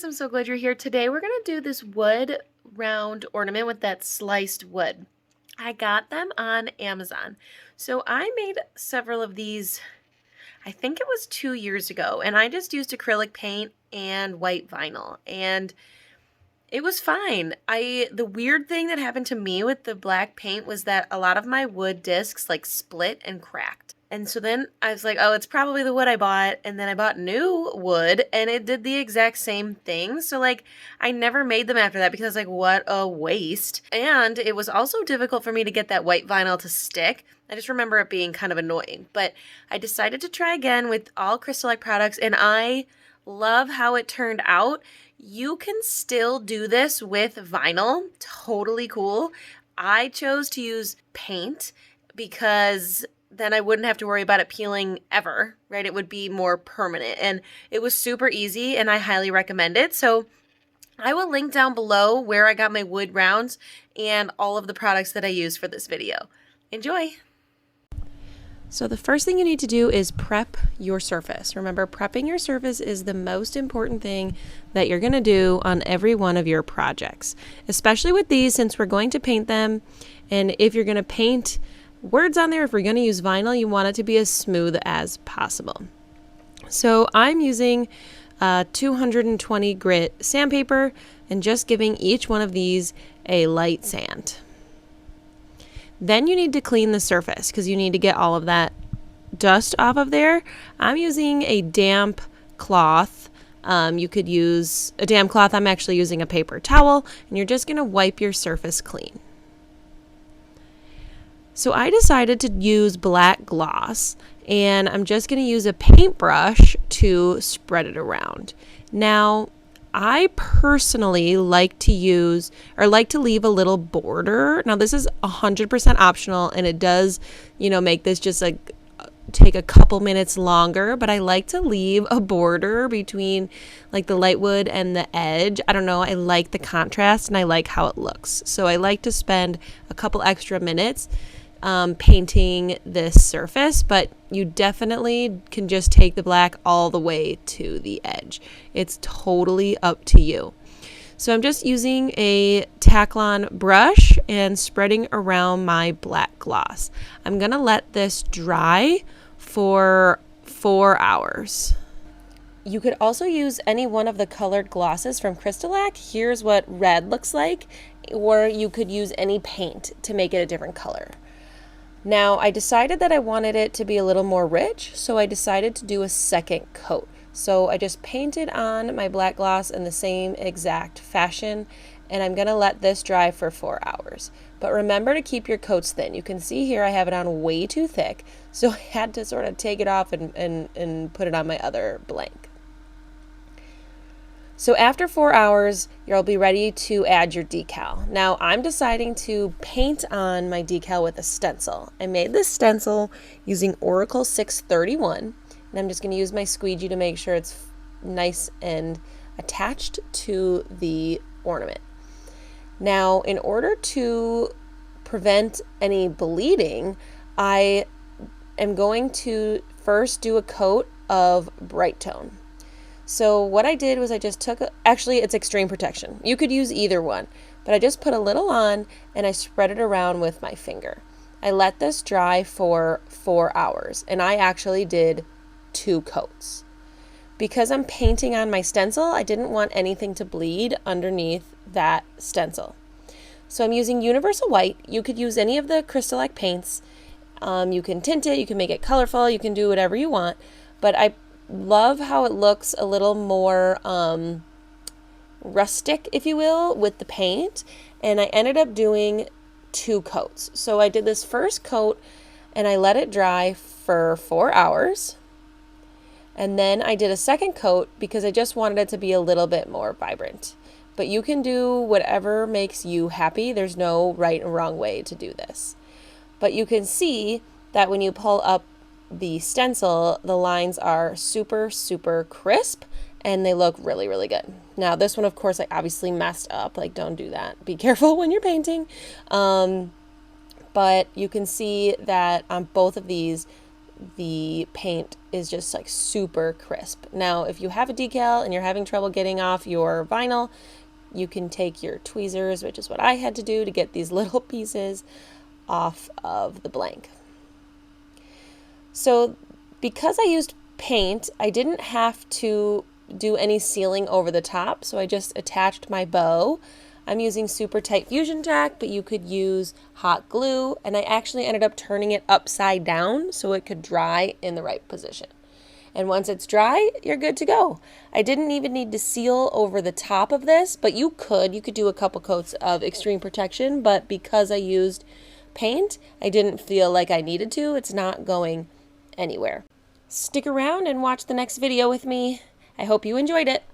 I'm so glad you're here. Today we're going to do this wood round ornament with that sliced wood. I got them on Amazon. So I made several of these, I think it was 2 years ago, and I just used acrylic paint and white vinyl, and it was fine. The weird thing that happened to me with the black paint was that a lot of my wood discs like split and cracked. And so then I was like, oh, it's probably the wood I bought. And then I bought new wood and it did the exact same thing. So like I never made them after that because I was like, what a waste. And it was also difficult for me to get that white vinyl to stick. I just remember it being kind of annoying. But I decided to try again with all Crystal products, and I love how it turned out. You can still do this with vinyl. Totally cool. I chose to use paint because then I wouldn't have to worry about it peeling ever, right? It would be more permanent, and it was super easy, and I highly recommend it. So I will link down below where I got my wood rounds and all of the products that I use for this video. Enjoy! So the first thing you need to do is prep your surface. Remember, prepping your surface is the most important thing that you're going to do on every one of your projects, especially with these, since we're going to paint them. And if you're going to paint words on there, if we're going to use vinyl, you want it to be as smooth as possible. So I'm using 220 grit sandpaper and just giving each one of these a light sand. Then you need to clean the surface because you need to get all of that dust off of there. I'm using a damp cloth. You could use a damp cloth. I'm actually using a paper towel, and you're just going to wipe your surface clean. So I decided to use black gloss, and I'm just going to use a paintbrush to spread it around. Now, I personally like to leave a little border. Now, this is 100% optional, and it does, make this just like take a couple minutes longer, but I like to leave a border between like the light wood and the edge. I don't know, I like the contrast and I like how it looks. So I like to spend a couple extra minutes painting this surface, but you definitely can just take the black all the way to the edge. It's totally up to you. So I'm just using a Taklon brush and spreading around my black gloss. I'm gonna let this dry for 4 hours. You could also use any one of the colored glosses from Crystalac. Here's what red looks like, or you could use any paint to make it a different color. Now, I decided that I wanted it to be a little more rich, so I decided to do a second coat. So I just painted on my black gloss in the same exact fashion, and I'm going to let this dry for 4 hours. But remember to keep your coats thin. You can see here I have it on way too thick, so I had to sort of take it off and put it on my other blank. So after 4 hours, you'll be ready to add your decal. Now I'm deciding to paint on my decal with a stencil. I made this stencil using Oracle 631, and I'm just going to use my squeegee to make sure it's nice and attached to the ornament. Now, in order to prevent any bleeding, I am going to first do a coat of Bright Tone. So what I did was I just took, actually it's Extreme Protection. You could use either one, but I just put a little on and I spread it around with my finger. I let this dry for 4 hours, and I actually did 2 coats. Because I'm painting on my stencil, I didn't want anything to bleed underneath that stencil. So I'm using Universal White. You could use any of the Crystalac paints. You can tint it, you can make it colorful, you can do whatever you want, but I love how it looks a little more rustic, if you will, with the paint, and I ended up doing 2 coats. So I did this first coat and I let it dry for 4 hours, and then I did a second coat because I just wanted it to be a little bit more vibrant. But you can do whatever makes you happy. There's no right and wrong way to do this. But you can see that when you pull up the stencil, the lines are super, super crisp and they look really, really good. Now this one, of course, I obviously messed up. Like, don't do that. Be careful when you're painting. But you can see that on both of these, the paint is just like super crisp. Now, if you have a decal and you're having trouble getting off your vinyl, you can take your tweezers, which is what I had to do to get these little pieces off of the blank. So because I used paint, I didn't have to do any sealing over the top, so I just attached my bow. I'm using super tight fusion tack, but you could use hot glue, and I actually ended up turning it upside down so it could dry in the right position. And once it's dry, you're good to go. I didn't even need to seal over the top of this, but you could do a couple coats of extreme protection, but because I used paint, I didn't feel like I needed to. It's not going anywhere. Stick around and watch the next video with me. I hope you enjoyed it.